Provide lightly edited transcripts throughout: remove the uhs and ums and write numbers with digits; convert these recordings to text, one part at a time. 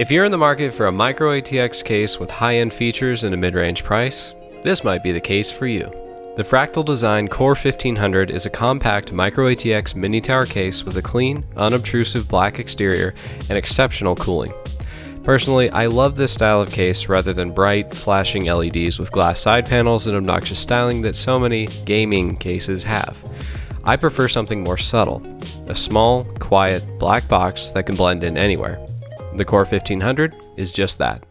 If you're in the market for a MicroATX case with high-end features and a mid-range price, this might be the case for you. The Fractal Design Core 1500 is a compact MicroATX mini tower case with a clean, unobtrusive black exterior and exceptional cooling. Personally, I love this style of case rather than bright, flashing LEDs with glass side panels and obnoxious styling that so many gaming cases have. I prefer something more subtle, a small, quiet, black box that can blend in anywhere. The Core 1500 is just that.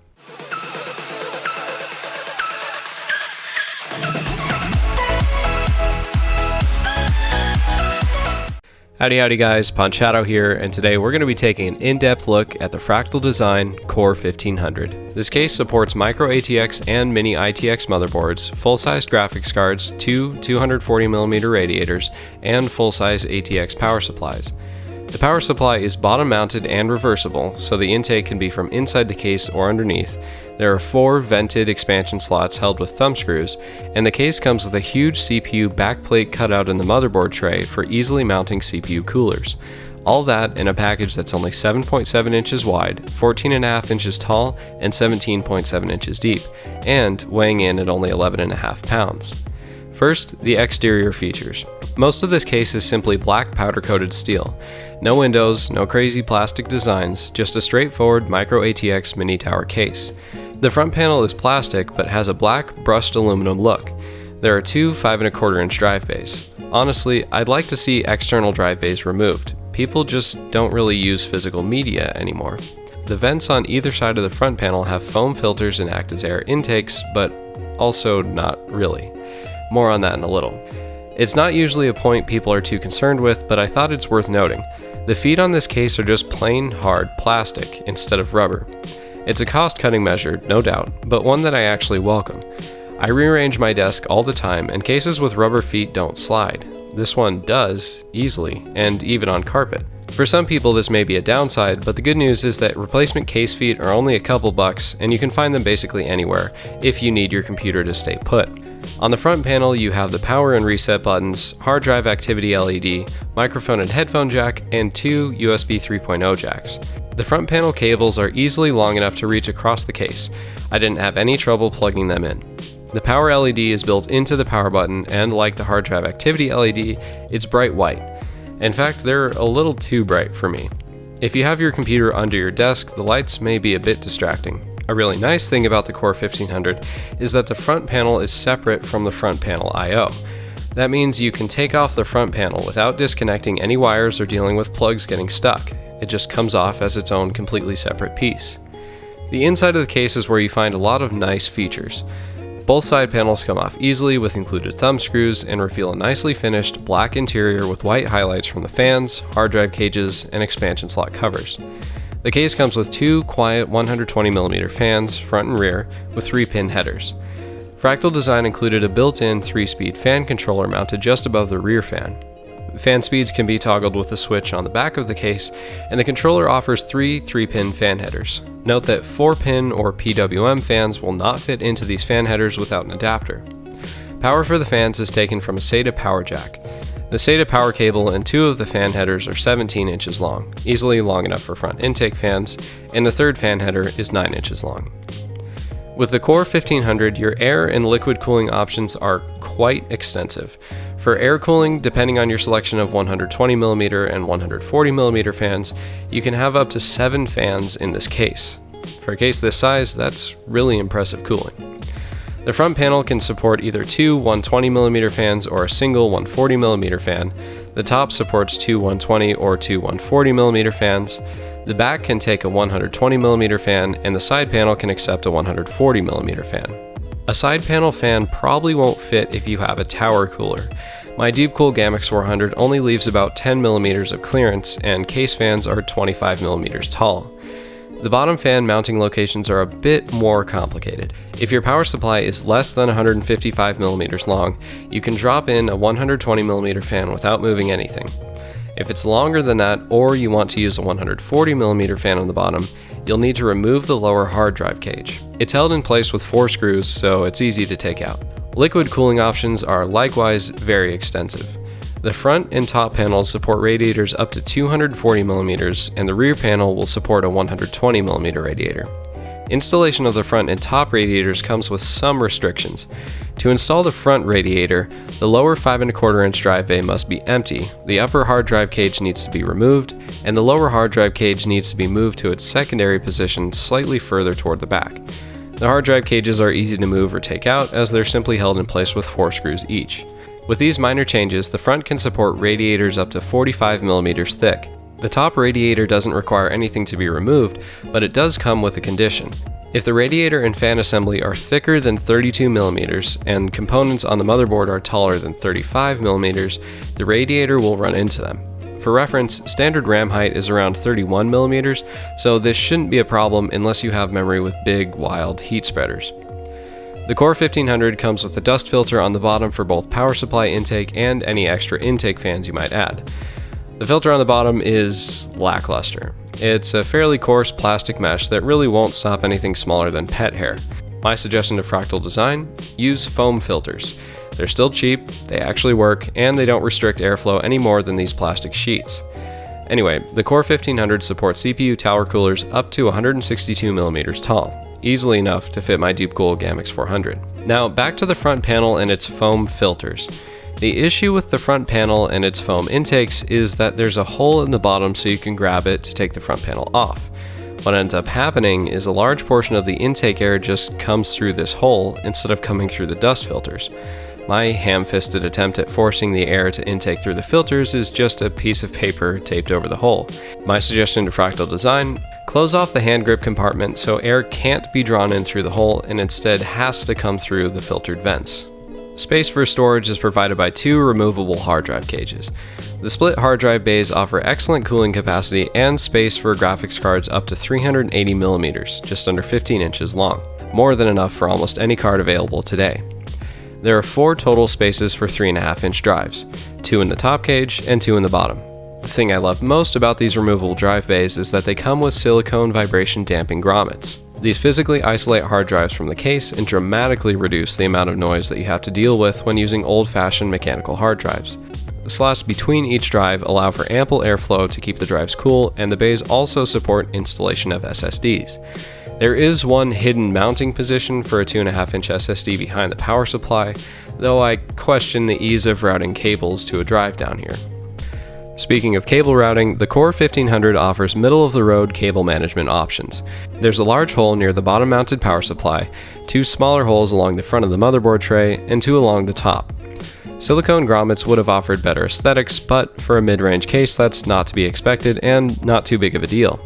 Howdy guys, Ponchato here, and today we're going to be taking an in-depth look at the Fractal Design Core 1500. This case supports MicroATX and mini-ITX motherboards, full-size graphics cards, two 240mm radiators, and full-size ATX power supplies. The power supply is bottom-mounted and reversible, so the intake can be from inside the case or underneath. There are 4 vented expansion slots held with thumb screws, and the case comes with a huge CPU backplate cutout in the motherboard tray for easily mounting CPU coolers. All that in a package that's only 7.7 inches wide, 14.5 inches tall, and 17.7 inches deep, and weighing in at only 11.5 pounds. First, the exterior features. Most of this case is simply black powder-coated steel. No windows, no crazy plastic designs, just a straightforward MicroATX mini tower case. The front panel is plastic but has a black brushed aluminum look. There are 2 5.25 inch drive bays. Honestly, I'd like to see external drive bays removed. People just don't really use physical media anymore. The vents on either side of the front panel have foam filters and act as air intakes, but also not really. More on that in a little. It's not usually a point people are too concerned with, but I thought it's worth noting. The feet on this case are just plain hard plastic instead of rubber. It's a cost-cutting measure, no doubt, but one that I actually welcome. I rearrange my desk all the time, and cases with rubber feet don't slide. This one does, easily, and even on carpet. For some people this may be a downside, but the good news is that replacement case feet are only a couple bucks, and you can find them basically anywhere if you need your computer to stay put. On the front panel you have the power and reset buttons, hard drive activity LED, microphone and headphone jack, and 2 USB 3.0 jacks. The front panel cables are easily long enough to reach across the case. I didn't have any trouble plugging them in. The power LED is built into the power button, and like the hard drive activity LED, it's bright white. In fact, they're a little too bright for me. If you have your computer under your desk, the lights may be a bit distracting. A really nice thing about the Core 1500 is that the front panel is separate from the front panel I/O. That means you can take off the front panel without disconnecting any wires or dealing with plugs getting stuck. It just comes off as its own completely separate piece. The inside of the case is where you find a lot of nice features. Both side panels come off easily with included thumb screws and reveal a nicely finished black interior with white highlights from the fans, hard drive cages, and expansion slot covers. The case comes with 2 quiet 120mm fans, front and rear, with 3-pin headers. Fractal Design included a built-in 3-speed fan controller mounted just above the rear fan. Fan speeds can be toggled with a switch on the back of the case, and the controller offers 3 3-pin fan headers. Note that 4-pin or PWM fans will not fit into these fan headers without an adapter. Power for the fans is taken from a SATA power jack. The SATA power cable and 2 of the fan headers are 17 inches long, easily long enough for front intake fans, and the third fan header is 9 inches long. With the Core 1500, your air and liquid cooling options are quite extensive. For air cooling, depending on your selection of 120mm and 140mm fans, you can have up to 7 fans in this case. For a case this size, that's really impressive cooling. The front panel can support either 2 120mm fans or a single 140mm fan. The top supports 2 120 or 2 140mm fans. The back can take a 120mm fan, and the side panel can accept a 140mm fan. A side panel fan probably won't fit if you have a tower cooler. My Deepcool Gamix 400 only leaves about 10mm of clearance, and case fans are 25mm tall. The bottom fan mounting locations are a bit more complicated. If your power supply is less than 155mm long, you can drop in a 120mm fan without moving anything. If it's longer than that, or you want to use a 140mm fan on the bottom, you'll need to remove the lower hard drive cage. It's held in place with 4 screws, so it's easy to take out. Liquid cooling options are likewise very extensive. The front and top panels support radiators up to 240mm, and the rear panel will support a 120mm radiator. Installation of the front and top radiators comes with some restrictions. To install the front radiator, the lower 5¼ inch drive bay must be empty, the upper hard drive cage needs to be removed, and the lower hard drive cage needs to be moved to its secondary position slightly further toward the back. The hard drive cages are easy to move or take out as they're simply held in place with 4 screws each. With these minor changes, the front can support radiators up to 45mm thick. The top radiator doesn't require anything to be removed, but it does come with a condition. If the radiator and fan assembly are thicker than 32mm and components on the motherboard are taller than 35mm, the radiator will run into them. For reference, standard RAM height is around 31mm, so this shouldn't be a problem unless you have memory with big, wild heat spreaders. The Core 1500 comes with a dust filter on the bottom for both power supply intake and any extra intake fans you might add. The filter on the bottom is lackluster. It's a fairly coarse plastic mesh that really won't stop anything smaller than pet hair. My suggestion to Fractal Design: use foam filters. They're still cheap, they actually work, and they don't restrict airflow any more than these plastic sheets. Anyway, the Core 1500 supports CPU tower coolers up to 162mm tall, easily enough to fit my Deepcool GAMX 400. Now back to the front panel and its foam filters. The issue with the front panel and its foam intakes is that there's a hole in the bottom so you can grab it to take the front panel off. What ends up happening is a large portion of the intake air just comes through this hole instead of coming through the dust filters. My ham-fisted attempt at forcing the air to intake through the filters is just a piece of paper taped over the hole. My suggestion to Fractal Design: close off the hand grip compartment so air can't be drawn in through the hole and instead has to come through the filtered vents. Space for storage is provided by 2 removable hard drive cages. The split hard drive bays offer excellent cooling capacity and space for graphics cards up to 380mm, just under 15 inches long, more than enough for almost any card available today. There are 4 total spaces for 3.5 inch drives, 2 in the top cage and 2 in the bottom. The thing I love most about these removable drive bays is that they come with silicone vibration damping grommets. These physically isolate hard drives from the case and dramatically reduce the amount of noise that you have to deal with when using old-fashioned mechanical hard drives. The slots between each drive allow for ample airflow to keep the drives cool, and the bays also support installation of SSDs. There is one hidden mounting position for a 2.5 inch SSD behind the power supply, though I question the ease of routing cables to a drive down here. Speaking of cable routing, the Core 1500 offers middle-of-the-road cable management options. There's a large hole near the bottom-mounted power supply, 2 smaller holes along the front of the motherboard tray, and 2 along the top. Silicone grommets would have offered better aesthetics, but for a mid-range case that's not to be expected and not too big of a deal.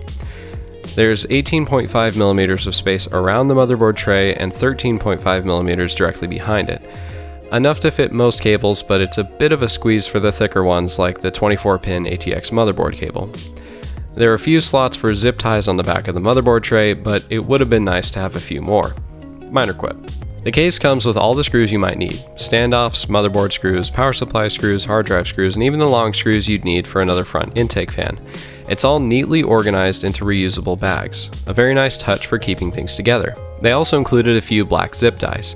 There's 18.5mm of space around the motherboard tray and 13.5mm directly behind it. Enough to fit most cables, but it's a bit of a squeeze for the thicker ones like the 24-pin ATX motherboard cable. There are a few slots for zip ties on the back of the motherboard tray, but it would have been nice to have a few more. Minor quip. The case comes with all the screws you might need: standoffs, motherboard screws, power supply screws, hard drive screws, and even the long screws you'd need for another front intake fan. It's all neatly organized into reusable bags, a very nice touch for keeping things together. They also included a few black zip ties.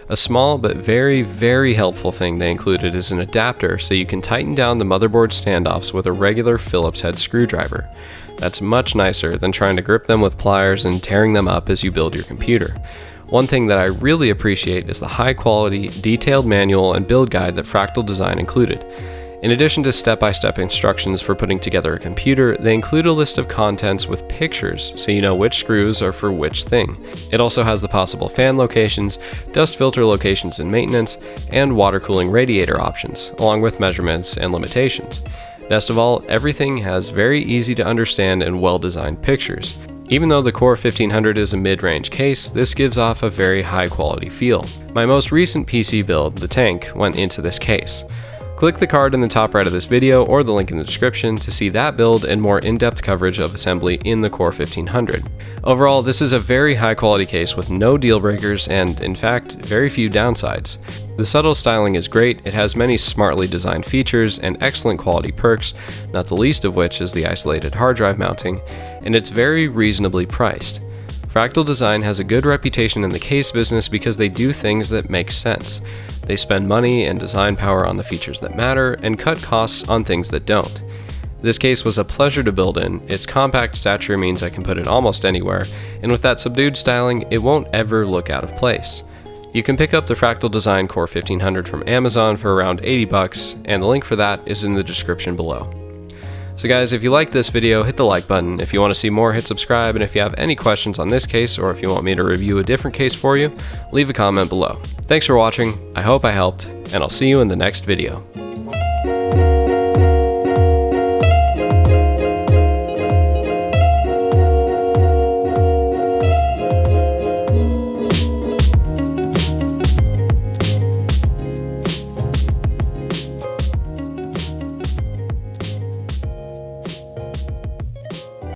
A small but very, very helpful thing they included is an adapter so you can tighten down the motherboard standoffs with a regular Phillips head screwdriver. That's much nicer than trying to grip them with pliers and tearing them up as you build your computer. One thing that I really appreciate is the high quality, detailed manual and build guide that Fractal Design included. In addition to step-by-step instructions for putting together a computer, they include a list of contents with pictures so you know which screws are for which thing. It also has the possible fan locations, dust filter locations and maintenance, and water cooling radiator options, along with measurements and limitations. Best of all, everything has very easy to understand and well-designed pictures. Even though the Core 1500 is a mid-range case, this gives off a very high-quality feel. My most recent PC build, the Tank, went into this case. Click the card in the top right of this video or the link in the description to see that build and more in-depth coverage of assembly in the Core 1500. Overall, this is a very high quality case with no deal breakers and, in fact, very few downsides. The subtle styling is great, it has many smartly designed features and excellent quality perks, not the least of which is the isolated hard drive mounting, and it's very reasonably priced. Fractal Design has a good reputation in the case business because they do things that make sense. They spend money and design power on the features that matter and cut costs on things that don't. This case was a pleasure to build in. Its compact stature means I can put it almost anywhere, and with that subdued styling, it won't ever look out of place. You can pick up the Fractal Design Core 1500 from Amazon for around 80 bucks, and the link for that is in the description below. So guys, if you liked this video, hit the like button. If you want to see more, hit subscribe, and if you have any questions on this case, or if you want me to review a different case for you, leave a comment below. Thanks for watching, I hope I helped, and I'll see you in the next video.